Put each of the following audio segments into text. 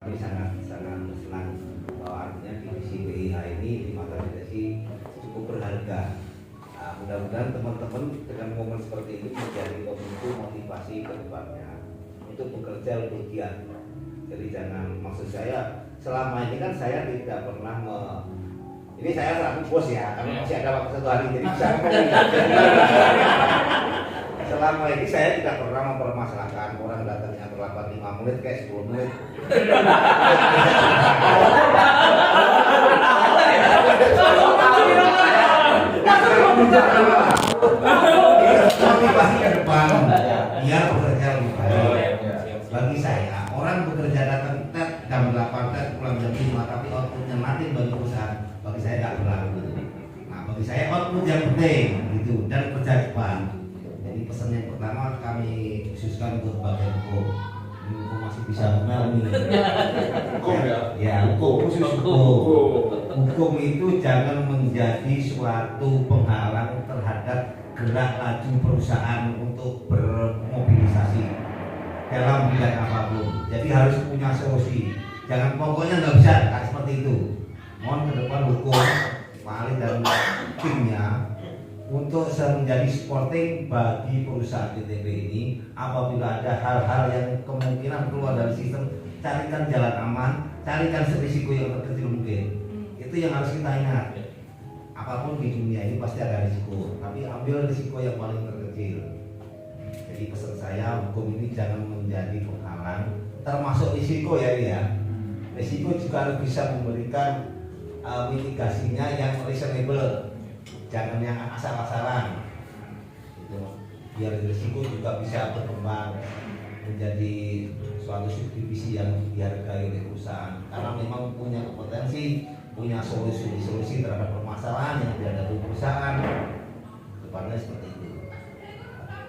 Kami sangat senang bahwa artinya divisi BIH ini di mata direksi cukup berharga. Nah, mudah-mudahan teman-teman dengan momen seperti ini menjadi pemicu motivasi ke depannya untuk bekerja lebih giat. Jadi jangan, maksud saya selama ini kan saya tidak pernah ini saya selaku bos ya, karena masih ada waktu 1 hari jadi bisa selama ini saya tidak pernah mempermasalahkan orang datangnya terlambat 5 menit kayak 10 menit. Motivasi ke depan biar bekerja lebih baik. Bagi saya orang bekerja datang jam 8 pulang jam 5 tapi outputnya mati bagi perusahaan, bagi saya nggak berlaku. Nah, bagi saya output yang penting gitu dan kerja cepat. Jadi pesan yang pertama kami khususkan untuk bagian hukum. Hukum masih bisa ngomel nih. Hukum ya? Ya, hukum khusus hukum. Hukum itu jangan menjadi suatu penghalang terhadap gerak laju perusahaan untuk bermobilisasi dalam bidang apapun. Jadi harus punya solusi. Jangan pokoknya nggak bisa kan seperti itu. Mohon ke depan hukum, Pak Ali dan timnya untuk menjadi supporting bagi perusahaan PTB ini. Apabila ada hal-hal yang kemungkinan keluar dari sistem, carikan jalan aman, carikan risiko yang terkecil mungkin. Itu yang harus kita ingat. Apapun di dunia ini pasti ada risiko, tapi ambil risiko yang paling terkecil. Jadi pesan saya, hukum ini jangan menjadi penghalang, termasuk risiko ya. Risiko juga harus bisa memberikan mitigasinya yang reasonable, jangan yang asal-asalan. Gitu. Biar risiko juga bisa berkembang menjadi suatu subdivisi yang dihargai oleh perusahaan, karena memang punya kompetensi, punya solusi terhadap permasalahan yang dihadapi perusahaan. Depannya seperti itu.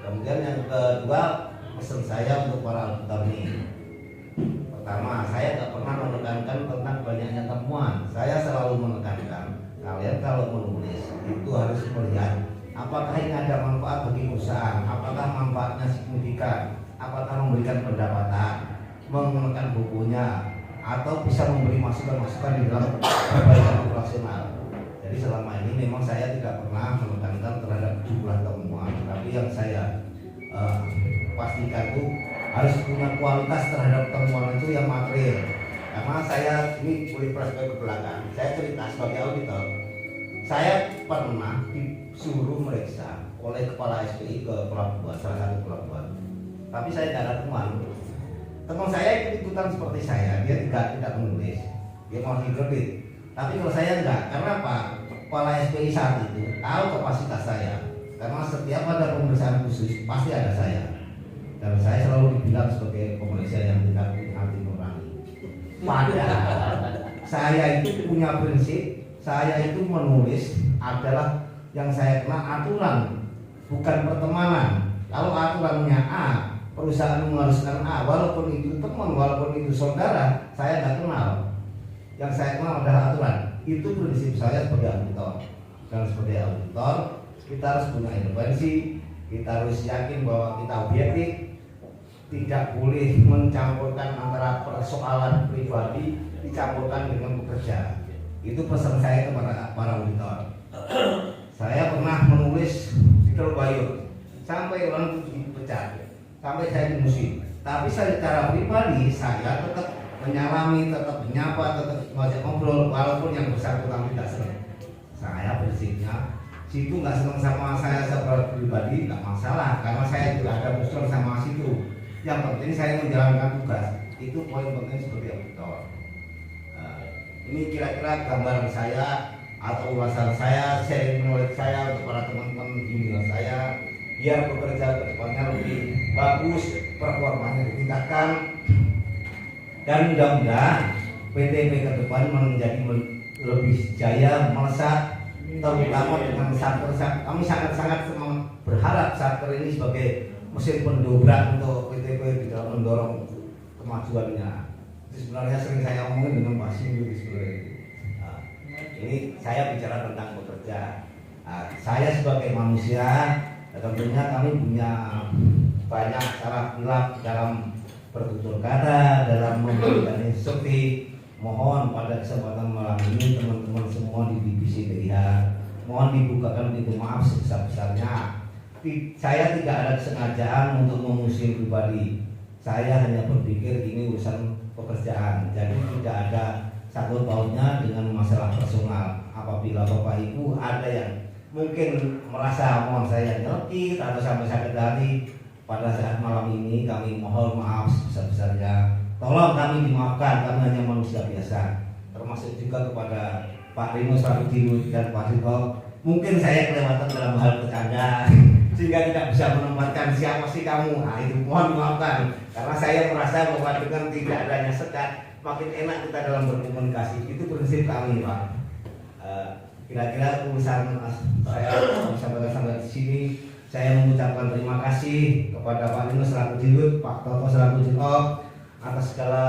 Kemudian yang kedua, pesan saya untuk para auditor ini. Pertama, saya tidak pernah menekankan tentang banyaknya temuan. Saya selalu menekankan kalian kalau menulis itu harus melihat apakah ini ada manfaat bagi perusahaan, apakah manfaatnya signifikan, apakah memberikan pendapatan, mengenakan bukunya, atau bisa memberi masukan-masukan di dalam perbaikan operasional. Jadi selama ini memang saya tidak pernah menekankan terhadap jumlah temuan, tapi yang saya pastikan itu harus punya kualitas terhadap temuan itu yang material. Karena saya ini boleh flashback ke belakang. Saya cerita sebagai auditor, saya pernah disuruh meriksa oleh kepala SPI ke pelabuhan, salah satu pelabuhan. Tapi saya tidak ada temuan. Teman saya ikut-ikutan seperti saya, dia tidak menulis, dia mau dikredit. Tapi kalau saya enggak, karena apa? Kepala SPI saat itu tahu kapasitas saya. Karena setiap ada pemeriksaan khusus pasti ada saya. Dan saya selalu dibilang sebagai pemeriksa yang tidak punya hati nurani. Padahal saya itu punya prinsip, saya itu menulis adalah yang saya kenal aturan, bukan pertemanan. Kalau aturannya A, perusahaan mengharuskan A, walaupun itu teman, walaupun itu saudara, saya nggak kenal. Yang saya kenal adalah aturan. Itu prinsip saya sebagai auditor. Dan sebagai auditor, kita harus punya intervensi, kita harus yakin bahwa kita objektif, tidak boleh mencampurkan antara persoalan pribadi dicampurkan dengan bekerja. Itu pesan saya kepada para auditor. Saya pernah menulis di Telbayur sampai orang itu dipecat, sampai saya dimusuhi. Tapi secara pribadi saya tetap menyalami, tetap menyapa, tetap mengajak ngobrol, walaupun yang bersangkutan tidak senang. Saya prinsipnya situ nggak senang sama saya secara pribadi nggak masalah, karena saya juga ada musuh sama situ. Yang penting saya menjalankan tugas, itu poin penting sebagai auditor. Ini kira-kira gambaran saya atau ulasan saya, sharing knowledge saya untuk para teman-teman junior saya, biar bekerja ke depannya lebih bagus, performanya ditingkatkan, dan mudah-mudahan PTB ke depan menjadi lebih jaya melesat, terutama dengan satker. Kami sangat-sangat berharap satker ini sebagai mesin pendobrak untuk PTB di dalam mendorong kemajuannya. Itu sebenarnya sering saya omongin dengan Pak Sindu sebenarnya. Ini saya bicara tentang bekerja. Saya sebagai manusia, tentunya kami punya banyak cara hilaf dalam bertutur kata, dalam memberikan instruksi. Mohon pada kesempatan malam ini teman-teman semua di divisi PIH mohon dibukakan pintu maaf sebesar-besarnya. Saya tidak ada kesengajaan untuk memusuhi pribadi. Saya hanya berpikir ini urusan pekerjaan, jadi tidak ada sangkut pautnya dengan masalah personal. Apabila Bapak Ibu ada yang mungkin merasa omongan saya nyelekit atau sampai sakit hati pada saat malam ini, kami mohon maaf sebesar-besarnya. Tolong kami dimaafkan, kami hanya manusia biasa. Termasuk juga kepada Pak Rino Sarudin dan Pak Sito. Mungkin saya kelewatan dalam hal bercanda sehingga tidak bisa menempatkan siapa sih kamu. Nah itu mohon dimaafkan, karena saya merasa bahwa dengan tidak adanya sekat makin enak kita dalam berkomunikasi. Itu prinsip kami, Pak. Kira-kira urusan saya sampaikan sampai di sini. Saya mengucapkan terima kasih kepada Pak Rino selaku Dirut, Pak Toto selaku Dirut atas segala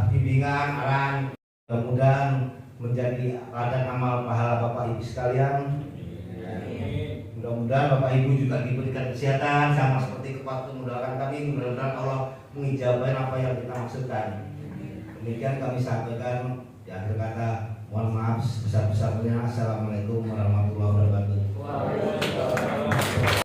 bimbingan, arahan. Mudah-mudahan menjadi ladang amal pahala Bapak Ibu sekalian. Mudah-mudahan Bapak Ibu juga diberikan kesehatan sama seperti waktu mendoakan kami. Mudah-mudahan Allah mengijabah apa yang kita maksudkan. Demikian kami sampaikan di akhir kata. Mohon maaf sebesar-besarnya. Assalamualaikum.